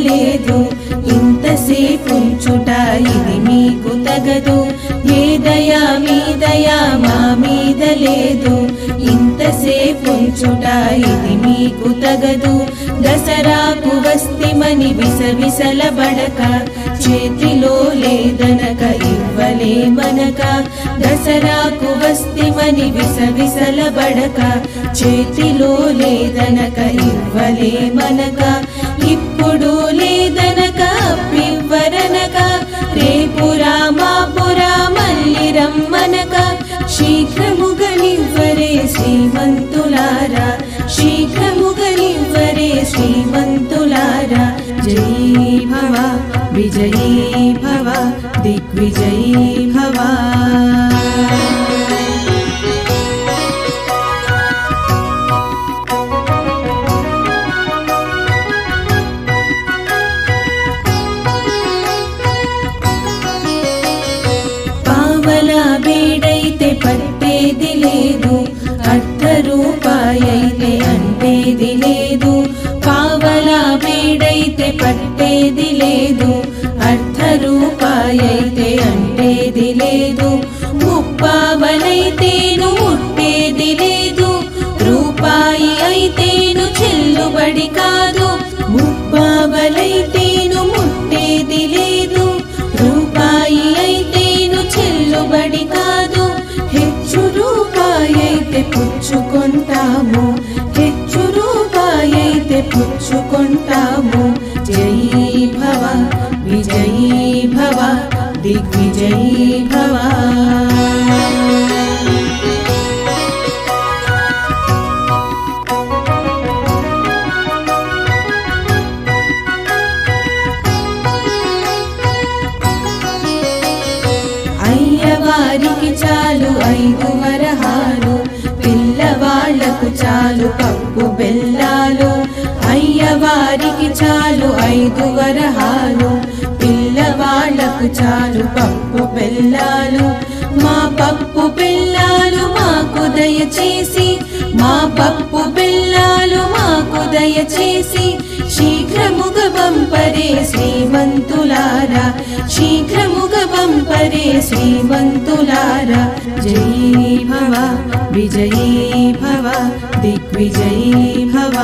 లేదు ఇంతసేపుంచుట ఇది మీకు తగదు ఏ దయా మీ దయా మా మీద లేదు ఇంతసేపుంచుట ఇది మీకు తగదు దసరాకు వస్తిమని విసవిసలబడక చేతిలో లేదనక ఇవ్వలేమనక దసరాకు వస్తిమని విసవిసలబడక చేతిలో లేదనక ఇవ్వలేమనక ఇప్పుడు లేదనక అప్పివ్వరనక రేపు రామాపురా మళ్ళీ రమ్మనక శీఘ్రముగనివ్వరే శ్రీమంతులారా శీఘ్రముగనివ్వరే శ్రీమంతులారా జయీ భవ విజయీ భవ దిగ్విజయీ భవ బేడైతే పట్టేది లేదు అర్ధ రూపాయైతే అంటేది లేదు పావలా బేడైతే పట్టేది లేదు అర్ధ రూపాయైతే అంటేది లేదు ముప్పావలైతేను ముట్టేది లేదు రూపాయి అయితేను చెల్లుబడి కాదు ముప్పావలైతేను ముట్టేది లేదు రూపాయి అయితేను చెల్లుబడి కాదు హెచ్చు రూపాయైతే పుచ్చుకుంటాము హెచ్చు రూపాయైతే పుచ్చుకుంటాము జయీ భవ విజయీ భవ దిగ్విజయీ భవ అయ్యవారికి చాలు 5 వరహాలు పిల్లవాళ్లకు చాలు పప్పు బెల్లాలు అయ్యవారికి చాలు 5 వరహాలు పిల్లవాళ్లకు చాలు పప్పు బెల్లాలు మా పప్పు బెల్లాలు మాకు దయచేసి మా పప్పు బెల్లాలు మాకు దయచేసి శీఘ్రముగా పంపరే శ్రీమంతులారా శీఘ్రముగా పంపరే శ్రీమంతులారా జయీ భవ విజయీ భవ దిగ్విజయీ భవ